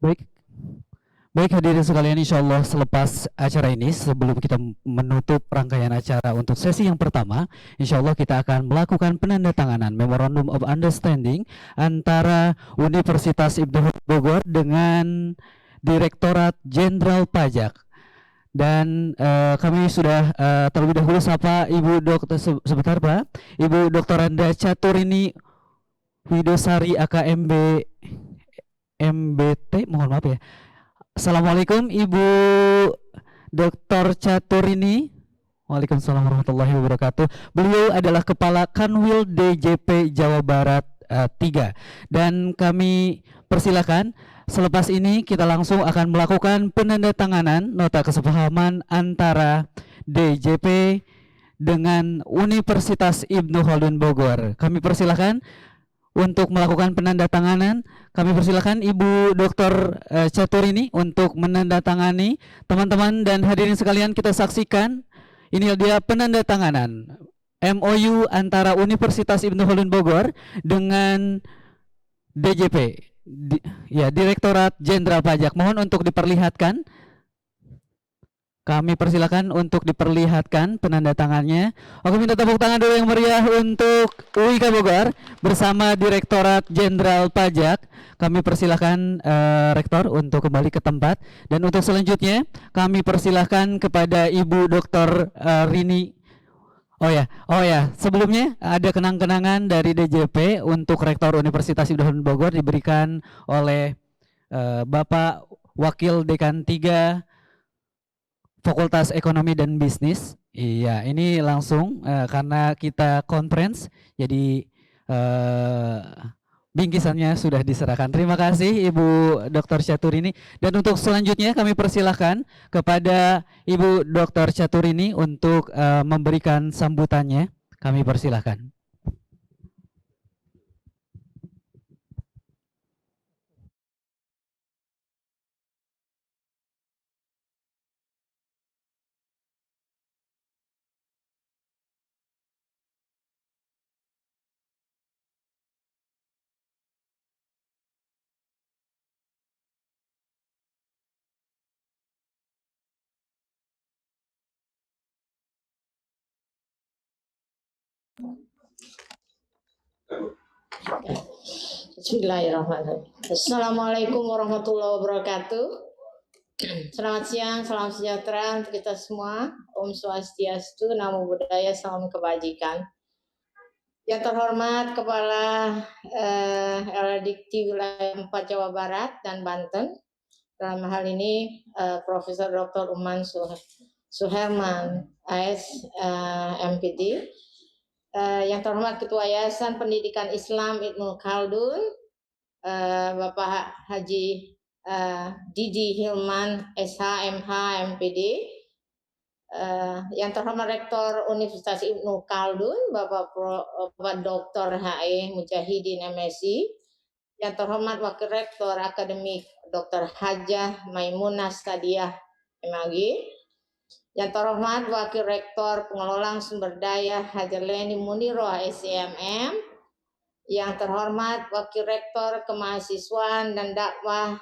Baik, baik hadirin sekalian, insya Allah selepas acara ini, sebelum kita menutup rangkaian acara untuk sesi yang pertama, insya Allah kita akan melakukan penandatanganan Memorandum of Understanding antara Universitas Ibnu Bogor dengan Direktorat Jenderal Pajak. Dan kami sudah terlebih dahulu sapa Ibu Dokter, sebentar Pak, Ibu Dr. Anda Caturini Widosari AKMB MBT, mohon maaf ya. Assalamualaikum Ibu Dr. Caturini. Waalaikumsalam warahmatullahi wabarakatuh. Beliau adalah Kepala Kanwil DJP Jawa Barat 3. Dan kami persilakan selepas ini kita langsung akan melakukan penandatanganan nota kesepahaman antara DJP dengan Universitas Ibnu Khaldun Bogor. Kami persilakan untuk melakukan penandatanganan. Kami persilakan Ibu Dr. Caturini untuk menandatangani. Teman-teman dan hadirin sekalian, kita saksikan ini dia penandatanganan MOU antara Universitas Ibnu Khaldun Bogor dengan DJP, Direktorat Jenderal Pajak. Mohon untuk diperlihatkan. Kami persilakan untuk diperlihatkan penandatangannya. Oke, minta tepuk tangan dulu yang meriah untuk UIK Bogor bersama Direktorat Jenderal Pajak. Kami persilakan Rektor untuk kembali ke tempat. Dan untuk selanjutnya kami persilakan kepada Ibu Dr. Rini. Oh ya, sebelumnya ada kenang-kenangan dari DJP untuk Rektor Universitas Ibnu Khaldun Bogor diberikan oleh Bapak Wakil Dekan 3 Fakultas Ekonomi dan Bisnis. Iya, ini langsung karena kita conference, jadi bingkisannya sudah diserahkan. Terima kasih Ibu Dr. Caturini. Dan untuk selanjutnya kami persilahkan kepada Ibu Dr. Caturini untuk memberikan sambutannya. Kami persilahkan. Bismillahirrahmanirrahim. Assalamualaikum warahmatullahi wabarakatuh. Selamat siang, salam sejahtera untuk kita semua. Om Swastiastu, Namo Buddhaya, salam kebajikan. Yang terhormat Kepala LDikti Wilayah 4 Jawa Barat dan Banten, dalam hal ini Profesor Dr. Uman Suherman, AS MPD. Yang terhormat Ketua Yayasan Pendidikan Islam Ibnu Khaldun, Bapak Haji Didi Hilman, SH, MH, MPD. Yang terhormat Rektor Universitas Ibnu Khaldun, Bapak Dr. H.E. Mujahidin, MSI. Yang terhormat Wakil Rektor Akademik Dr. Hajah Maimunah Stadiah, MAG. Yang terhormat Wakil Rektor Pengelolaan Sumber Daya Hajar Leni Muniro, SCMM. Yang terhormat Wakil Rektor Kemahasiswaan dan Dakwah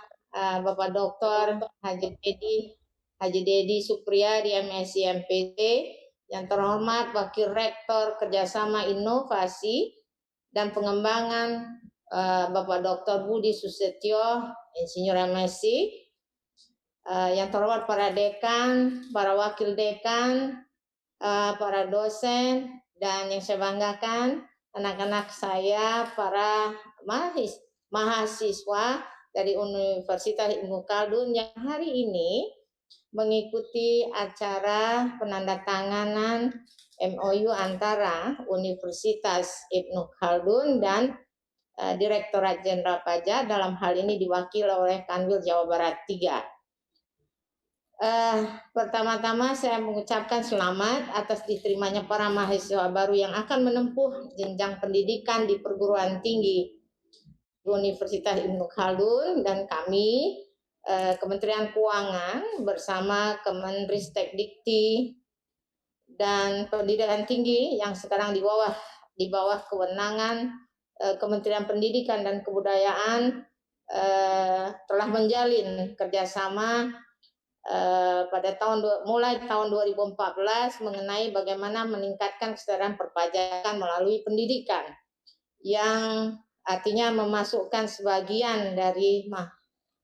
Bapak Dr. Haji Dedi Supriyadi, MSc MPT. Yang terhormat Wakil Rektor Kerjasama Inovasi dan Pengembangan Bapak Dr. Budi Susetyo, Insinyur MSc. Yang terhormat para dekan, para wakil dekan, para dosen, dan yang saya banggakan anak-anak saya, para mahasiswa dari Universitas Ibnu Khaldun yang hari ini mengikuti acara penandatanganan MOU antara Universitas Ibnu Khaldun dan Direktorat Jenderal Pajak, dalam hal ini diwakili oleh Kanwil Jawa Barat 3. Pertama-tama saya mengucapkan selamat atas diterimanya para mahasiswa baru yang akan menempuh jenjang pendidikan di perguruan tinggi Universitas Ibnu Khaldun, dan kami Kementerian Keuangan bersama Kemenristek Dikti dan Pendidikan Tinggi yang sekarang di bawah kewenangan Kementerian Pendidikan dan Kebudayaan telah telah menjalin kerjasama pada mulai tahun 2014 mengenai bagaimana meningkatkan kesadaran perpajakan melalui pendidikan, yang artinya memasukkan sebagian dari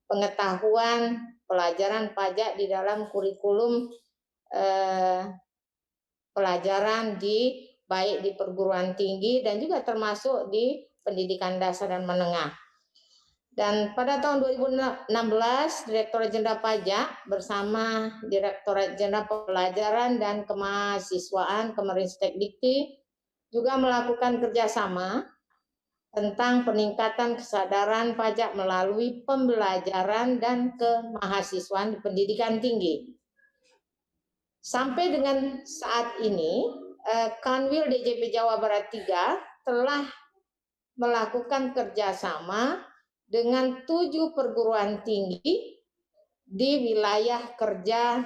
pengetahuan pelajaran pajak di dalam kurikulum pelajaran baik di perguruan tinggi dan juga termasuk di pendidikan dasar dan menengah. Dan pada tahun 2016, Direktorat Jenderal Pajak bersama Direktorat Jenderal Pelajaran dan Kemahasiswaan Kemenristek Dikti juga melakukan kerjasama tentang peningkatan kesadaran pajak melalui pembelajaran dan kemahasiswaan di pendidikan tinggi. Sampai dengan saat ini, Kanwil DJP Jawa Barat 3 telah melakukan kerjasama dengan 7 perguruan tinggi di wilayah kerja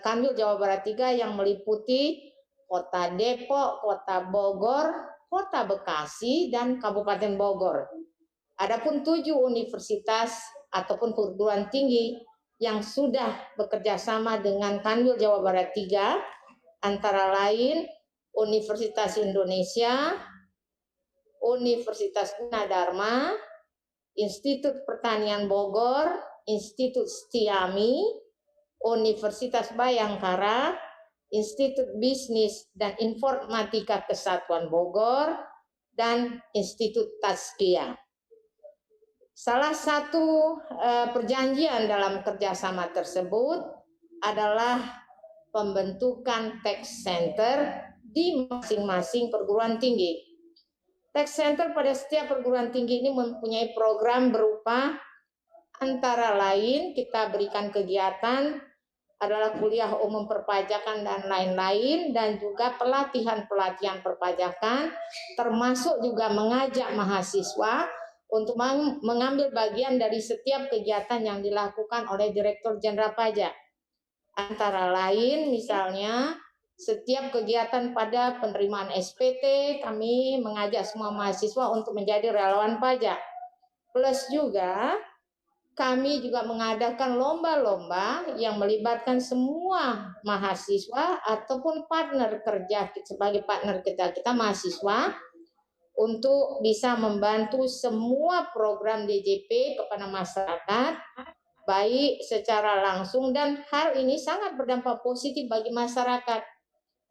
Kanwil Jawa Barat 3 yang meliputi Kota Depok, Kota Bogor, Kota Bekasi, dan Kabupaten Bogor. Adapun 7 universitas ataupun perguruan tinggi yang sudah bekerja sama dengan Kanwil Jawa Barat 3 antara lain Universitas Indonesia, Universitas Gunadarma, Institut Pertanian Bogor, Institut Setiami, Universitas Bayangkara, Institut Bisnis dan Informatika Kesatuan Bogor, dan Institut Tazkiyah. Salah satu perjanjian dalam kerjasama tersebut adalah pembentukan tax center di masing-masing perguruan tinggi. Tax center pada setiap perguruan tinggi ini mempunyai program berupa antara lain kita berikan kegiatan adalah kuliah umum perpajakan dan lain-lain, dan juga pelatihan-pelatihan perpajakan, termasuk juga mengajak mahasiswa untuk mengambil bagian dari setiap kegiatan yang dilakukan oleh Direktur Jenderal Pajak. Antara lain misalnya setiap kegiatan pada penerimaan SPT, kami mengajak semua mahasiswa untuk menjadi relawan pajak. Plus juga kami juga mengadakan lomba-lomba yang melibatkan semua mahasiswa ataupun partner kerja sebagai partner kita mahasiswa untuk bisa membantu semua program DJP kepada masyarakat baik secara langsung, dan hal ini sangat berdampak positif bagi masyarakat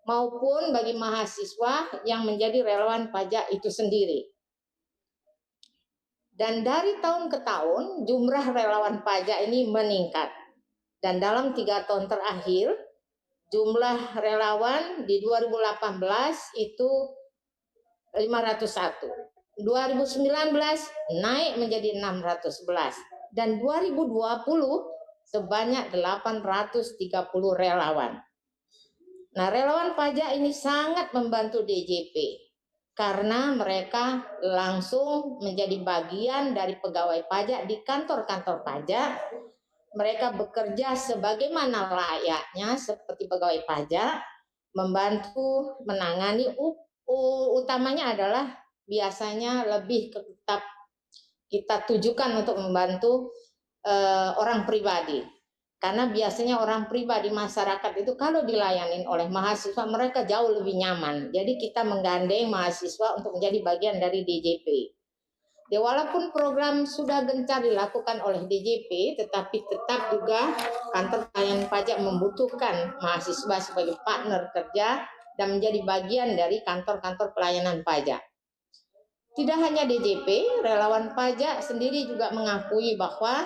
maupun bagi mahasiswa yang menjadi relawan pajak itu sendiri. Dan dari tahun ke tahun jumlah relawan pajak ini meningkat. Dan dalam 3 tahun terakhir jumlah relawan di 2018 itu 501. 2019 naik menjadi 611 dan 2020 sebanyak 830 relawan. Nah, relawan pajak ini sangat membantu DJP karena mereka langsung menjadi bagian dari pegawai pajak di kantor-kantor pajak. Mereka bekerja sebagaimana layaknya seperti pegawai pajak, membantu menangani, utamanya adalah biasanya lebih tetap kita tujukan untuk membantu orang pribadi. Karena biasanya orang pribadi masyarakat itu kalau dilayanin oleh mahasiswa mereka jauh lebih nyaman. Jadi kita menggandeng mahasiswa untuk menjadi bagian dari DJP. Ya, walaupun program sudah gencar dilakukan oleh DJP, tetapi tetap juga kantor pelayanan pajak membutuhkan mahasiswa sebagai partner kerja dan menjadi bagian dari kantor-kantor pelayanan pajak. Tidak hanya DJP, relawan pajak sendiri juga mengakui bahwa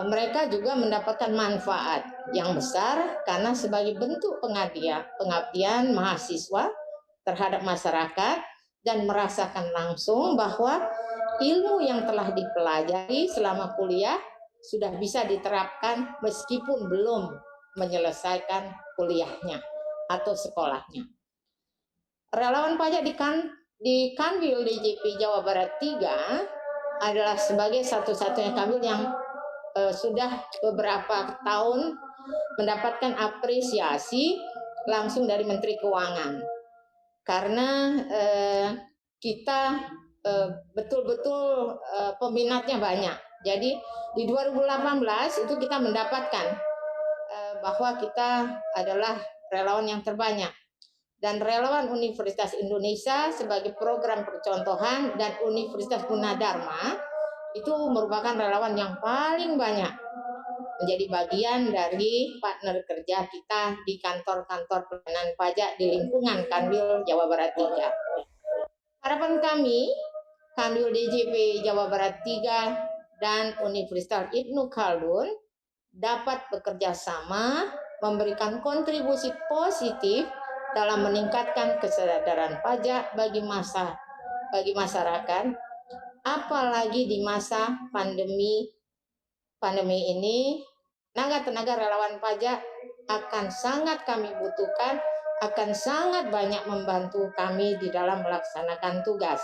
mereka juga mendapatkan manfaat yang besar karena sebagai bentuk pengabdian mahasiswa terhadap masyarakat dan merasakan langsung bahwa ilmu yang telah dipelajari selama kuliah sudah bisa diterapkan meskipun belum menyelesaikan kuliahnya atau sekolahnya. Relawan pajak di Kanwil DJP Jawa Barat 3 adalah sebagai satu-satunya kanwil yang sudah beberapa tahun mendapatkan apresiasi langsung dari Menteri Keuangan karena kita betul-betul peminatnya banyak. Jadi di 2018 itu kita mendapatkan bahwa kita adalah relawan yang terbanyak. Dan relawan Universitas Indonesia sebagai program percontohan dan Universitas Gunadarma itu merupakan relawan yang paling banyak menjadi bagian dari partner kerja kita di kantor-kantor pelayanan pajak di lingkungan Kanwil Jawa Barat 3. Harapan kami, Kanwil DJP Jawa Barat 3 dan Universitas Ibnu Khaldun dapat bekerja sama memberikan kontribusi positif dalam meningkatkan kesadaran pajak bagi masyarakat, apalagi di masa pandemi ini, tenaga relawan pajak akan sangat kami butuhkan, akan sangat banyak membantu kami di dalam melaksanakan tugas.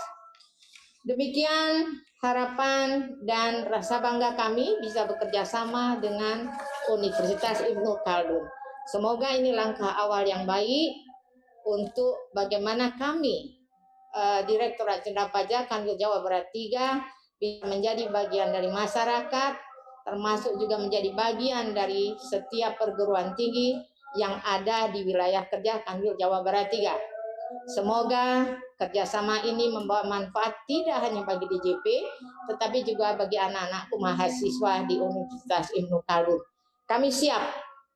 Demikian harapan dan rasa bangga kami bisa bekerja sama dengan Universitas Ibnu Khaldun. Semoga ini langkah awal yang baik untuk bagaimana kami Direktorat Jenderal Pajak Kanwil Jawa Barat 3 bisa menjadi bagian dari masyarakat, termasuk juga menjadi bagian dari setiap perguruan tinggi yang ada di wilayah kerja Kanwil Jawa Barat 3. Semoga kerjasama ini membawa manfaat tidak hanya bagi DJP, tetapi juga bagi anak-anak mahasiswa di Universitas Ibnu Khaldun. Kami siap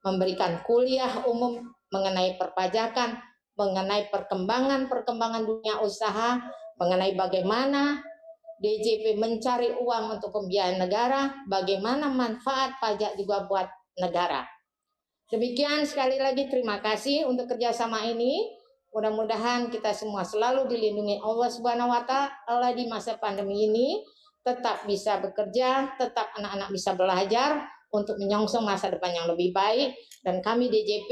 memberikan kuliah umum mengenai perpajakan, mengenai perkembangan dunia usaha, mengenai bagaimana DJP mencari uang untuk pembiayaan negara, bagaimana manfaat pajak juga buat negara. Demikian, sekali lagi terima kasih untuk kerjasama ini. Mudah-mudahan kita semua selalu dilindungi Allah Subhanahu wa Ta'ala di masa pandemi ini, tetap bisa bekerja, tetap anak-anak bisa belajar untuk menyongsong masa depan yang lebih baik, dan kami DJP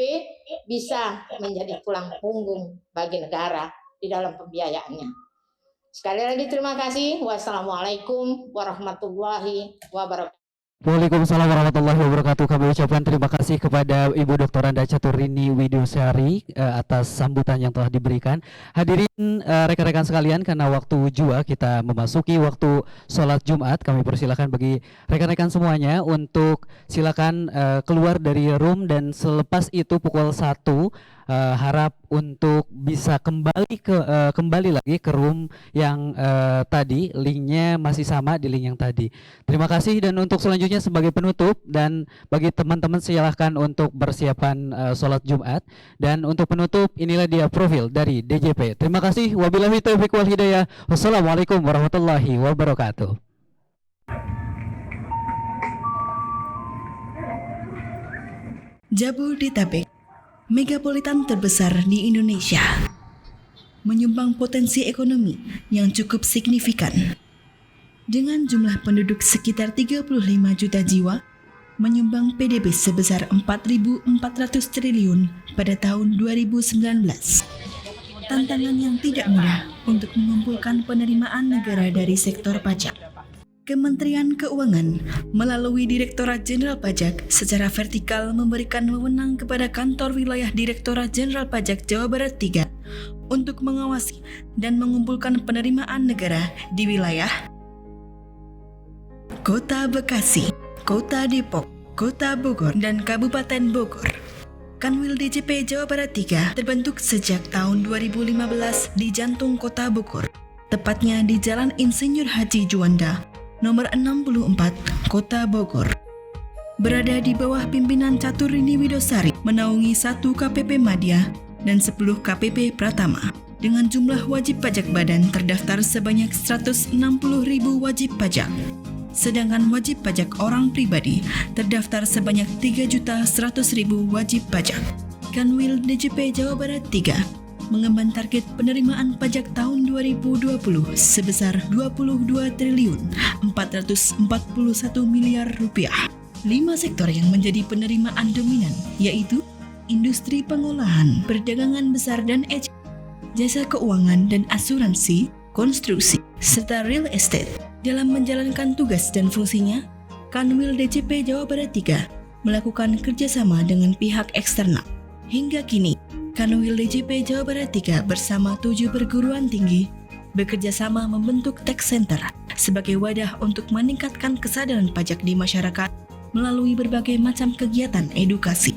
bisa menjadi tulang punggung bagi negara di dalam pembiayaannya. Sekali lagi terima kasih. Wassalamualaikum warahmatullahi wabarakatuh. Waalaikumsalam warahmatullahi wabarakatuh. Kami ucapkan terima kasih kepada Ibu Dr. Anda Caturini Widiosari atas sambutan yang telah diberikan. Hadirin rekan-rekan sekalian, karena waktu jua kita memasuki waktu sholat Jumat, kami persilakan bagi rekan-rekan semuanya untuk silakan keluar dari room, dan selepas itu pukul 1 harap untuk bisa kembali lagi ke room yang tadi, linknya masih sama di link yang tadi. Terima kasih. Dan untuk selanjutnya sebagai penutup, dan bagi teman-teman silahkan untuk persiapan sholat Jumat. Dan untuk penutup, inilah dia profil dari DJP. Terima kasih. Wabillahi taufiq wal hidayah. Wassalamualaikum warahmatullahi wabarakatuh. Jabodetabek, megapolitan terbesar di Indonesia, menyumbang potensi ekonomi yang cukup signifikan. Dengan jumlah penduduk sekitar 35 juta jiwa, menyumbang PDB sebesar 4.400 triliun pada tahun 2019. Tantangan yang tidak mudah untuk mengumpulkan penerimaan negara dari sektor pajak. Kementerian Keuangan melalui Direktorat Jenderal Pajak secara vertikal memberikan wewenang kepada Kantor Wilayah Direktorat Jenderal Pajak Jawa Barat 3 untuk mengawasi dan mengumpulkan penerimaan negara di wilayah Kota Bekasi, Kota Depok, Kota Bogor, dan Kabupaten Bogor. Kanwil DJP Jawa Barat 3 terbentuk sejak tahun 2015 di jantung Kota Bogor, tepatnya di Jalan Insinyur Haji Juanda, nomor 64, Kota Bogor. Berada di bawah pimpinan Caturini Widosari, menaungi 1 KPP Madya dan 10 KPP Pratama. Dengan jumlah wajib pajak badan terdaftar sebanyak 160.000 wajib pajak. Sedangkan wajib pajak orang pribadi terdaftar sebanyak 3.100.000 wajib pajak. Kanwil DJP Jawa Barat 3 mengemban target penerimaan pajak tahun 2020 sebesar 22 triliun 441 miliar rupiah. 5 sektor yang menjadi penerimaan dominan yaitu industri pengolahan, perdagangan besar dan jasa keuangan dan asuransi, konstruksi, serta real estate. Dalam menjalankan tugas dan fungsinya, Kanwil DJP Jawa Barat 3 melakukan kerjasama dengan pihak eksternal. Hingga kini, Kanwil DJP Jawa Barat 3 bersama 7 perguruan tinggi bekerja sama membentuk Tech Center sebagai wadah untuk meningkatkan kesadaran pajak di masyarakat melalui berbagai macam kegiatan edukasi.